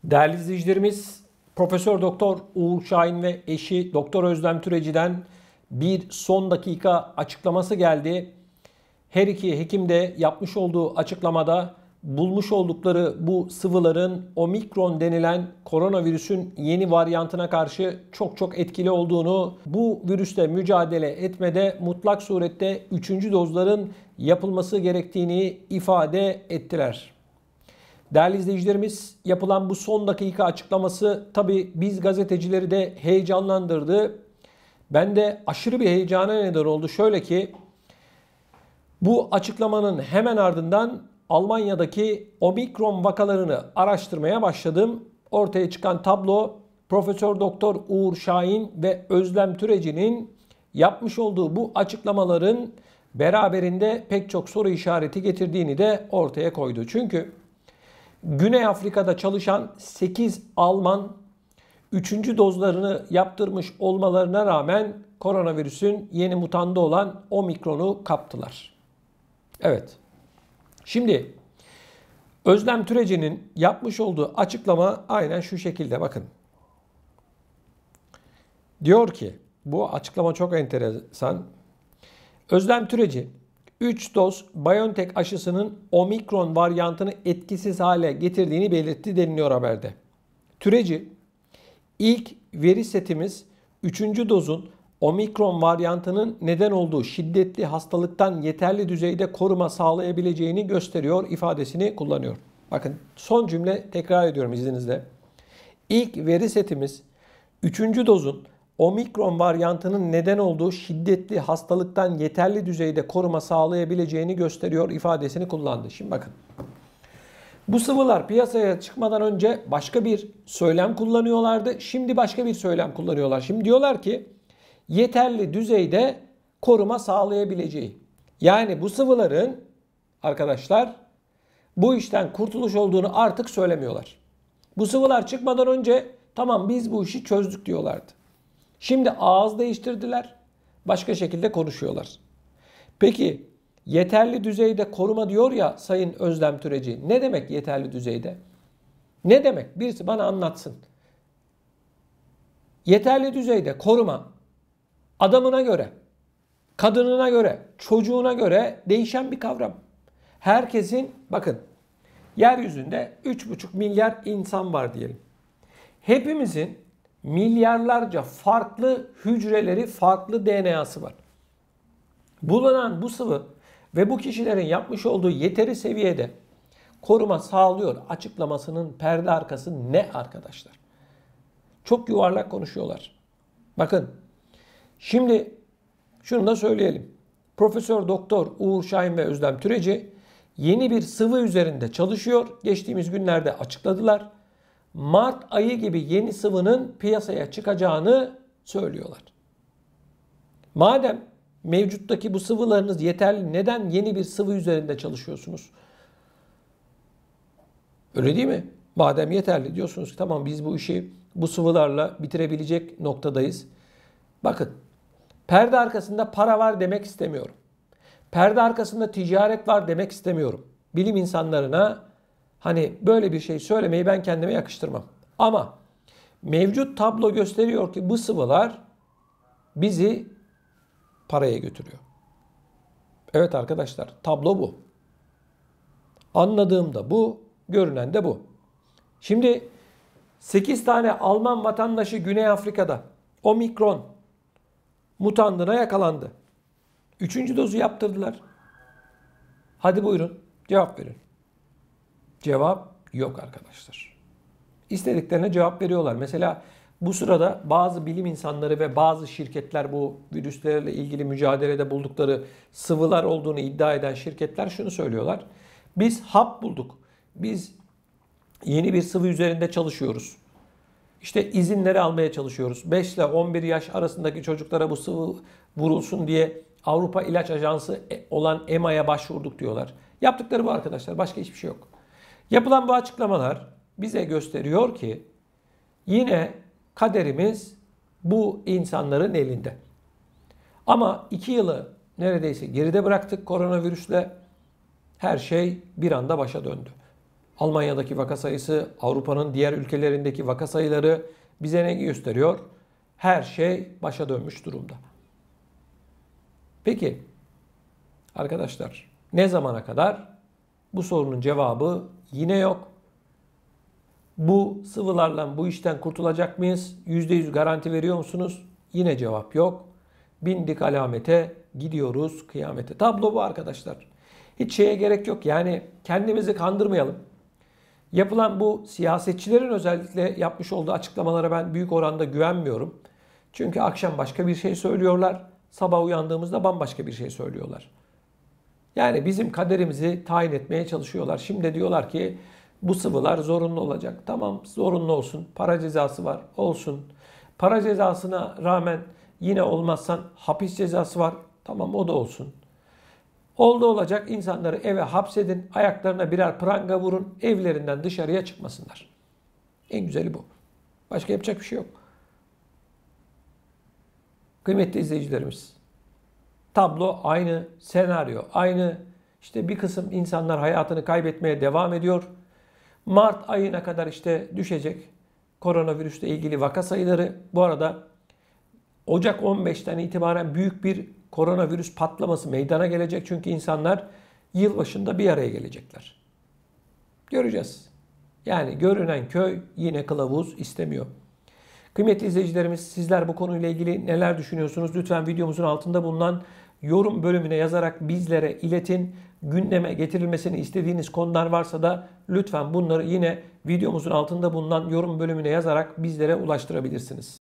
Değerli izleyicilerimiz, Profesör Doktor Uğur Şahin ve eşi Doktor Özlem Türeci'den bir son dakika açıklaması geldi. Her iki hekim de yapmış olduğu açıklamada bulmuş oldukları bu sıvıların omikron denilen koronavirüsün yeni varyantına karşı çok etkili olduğunu, bu virüsle mücadele etmede mutlak surette 3. dozların yapılması gerektiğini ifade ettiler. Değerli izleyicilerimiz, yapılan bu son dakika açıklaması tabii biz gazetecileri de heyecanlandırdı. Ben de aşırı bir heyecana neden oldu. Şöyle ki, bu açıklamanın hemen ardından Almanya'daki omikron vakalarını araştırmaya başladım. Ortaya çıkan tablo Profesör Doktor Uğur Şahin ve Özlem Türeci'nin yapmış olduğu bu açıklamaların beraberinde pek çok soru işareti getirdiğini de ortaya koydu. Çünkü Güney Afrika'da çalışan 8 Alman 3. dozlarını yaptırmış olmalarına rağmen koronavirüsün yeni mutandı olan omikronu kaptılar. Evet. Şimdi Özlem Türeci'nin yapmış olduğu açıklama aynen şu şekilde, bakın. Diyor ki, bu açıklama çok enteresan. Özlem Türeci 3 doz BioNTech aşısının omikron varyantını etkisiz hale getirdiğini belirtti deniliyor haberde. Türeci, ilk veri setimiz 3. dozun omikron varyantının neden olduğu şiddetli hastalıktan yeterli düzeyde koruma sağlayabileceğini gösteriyor ifadesini kullanıyor. Bakın, son cümle tekrar ediyorum izninizle. İlk veri setimiz 3. dozun omikron varyantının neden olduğu şiddetli hastalıktan yeterli düzeyde koruma sağlayabileceğini gösteriyor ifadesini kullandı. Şimdi bakın. Bu sıvılar piyasaya çıkmadan önce başka bir söylem kullanıyorlardı. Şimdi başka bir söylem kullanıyorlar. Şimdi diyorlar ki yeterli düzeyde koruma sağlayabileceği. Yani bu sıvıların arkadaşlar bu işten kurtuluş olduğunu artık söylemiyorlar. Bu sıvılar çıkmadan önce tamam biz bu işi çözdük diyorlardı. Şimdi ağız değiştirdiler. Başka şekilde konuşuyorlar. Peki yeterli düzeyde koruma diyor ya Sayın Özlem Türeci. Ne demek yeterli düzeyde? Ne demek? Birisi bana anlatsın. Yeterli düzeyde koruma adamına göre, kadınına göre, çocuğuna göre değişen bir kavram. Herkesin, bakın, yeryüzünde 3,5 milyar insan var diyelim. Hepimizin milyarlarca farklı hücreleri, farklı DNA'sı var. Bulunan bu sıvı ve bu kişilerin yapmış olduğu yeteri seviyede koruma sağlıyor açıklamasının perde arkası ne arkadaşlar? Çok yuvarlak konuşuyorlar. Bakın, şimdi şunu da söyleyelim. Profesör Doktor Uğur Şahin ve Özlem Türeci yeni bir sıvı üzerinde çalışıyor. Geçtiğimiz günlerde açıkladılar. Mart ayı gibi yeni sıvının piyasaya çıkacağını söylüyorlar. Madem mevcuttaki bu sıvılarınız yeterli, neden yeni bir sıvı üzerinde çalışıyorsunuz? Öyle değil mi? Madem yeterli diyorsunuz ki tamam biz bu işi bu sıvılarla bitirebilecek noktadayız. Bakın, perde arkasında para var demek istemiyorum. Perde arkasında ticaret var demek istemiyorum. Bilim insanlarına hani böyle bir şey söylemeyi ben kendime yakıştırmam. Ama mevcut tablo gösteriyor ki bu sıvılar bizi paraya götürüyor. Evet arkadaşlar, tablo bu. Anladığım da bu, görünen de bu. Şimdi 8 tane Alman vatandaşı Güney Afrika'da omikron mutandına yakalandı. 3. dozu yaptırdılar. Hadi buyurun cevap verin. Cevap yok arkadaşlar. İstediklerine cevap veriyorlar. Mesela bu sırada bazı bilim insanları ve bazı şirketler, bu virüslerle ilgili mücadelede buldukları sıvılar olduğunu iddia eden şirketler şunu söylüyorlar. Biz hap bulduk. Biz yeni bir sıvı üzerinde çalışıyoruz. İşte izinleri almaya çalışıyoruz. 5 ile 11 yaş arasındaki çocuklara bu sıvı vurulsun diye Avrupa İlaç Ajansı olan EMA'ya başvurduk diyorlar. Yaptıkları bu arkadaşlar. Başka hiçbir şey yok. Yapılan bu açıklamalar bize gösteriyor ki yine kaderimiz bu insanların elinde. Ama 2 yılı neredeyse geride bıraktık koronavirüsle. Her şey bir anda başa döndü. Almanya'daki vaka sayısı, Avrupa'nın diğer ülkelerindeki vaka sayıları bize ne gösteriyor? Her şey başa dönmüş durumda. Peki arkadaşlar, ne zamana kadar? Bu sorunun cevabı yine yok. Bu sıvılarla bu işten kurtulacak mıyız? %100 garanti veriyor musunuz? Yine cevap yok. Bindik alamete, gidiyoruz kıyamete. Tablo bu arkadaşlar. Hiç şeye gerek yok. Yani kendimizi kandırmayalım. Yapılan bu siyasetçilerin özellikle yapmış olduğu açıklamalara ben büyük oranda güvenmiyorum. Çünkü akşam başka bir şey söylüyorlar. Sabah uyandığımızda bambaşka bir şey söylüyorlar. Yani bizim kaderimizi tayin etmeye çalışıyorlar. Şimdi diyorlar ki bu sıvılar zorunlu olacak. Tamam, zorunlu olsun. Para cezası var. Olsun. Para cezasına rağmen yine olmazsan hapis cezası var. Tamam, o da olsun. Oldu olacak, insanları eve hapsedin. Ayaklarına birer pranga vurun. Evlerinden dışarıya çıkmasınlar. En güzeli bu. Başka yapacak bir şey yok. Kıymetli izleyicilerimiz, tablo aynı, senaryo aynı. İşte bir kısım insanlar hayatını kaybetmeye devam ediyor. Mart ayına kadar işte düşecek koronavirüsle ilgili vaka sayıları. Bu arada Ocak 15'ten itibaren büyük bir koronavirüs patlaması meydana gelecek. Çünkü insanlar yılbaşında bir araya gelecekler. Göreceğiz. Yani görünen köy yine kılavuz istemiyor. Kıymetli izleyicilerimiz, sizler bu konuyla ilgili neler düşünüyorsunuz? Lütfen videomuzun altında bulunan yorum bölümüne yazarak bizlere iletin. Gündeme getirilmesini istediğiniz konular varsa da lütfen bunları yine videomuzun altında bulunan yorum bölümüne yazarak bizlere ulaştırabilirsiniz.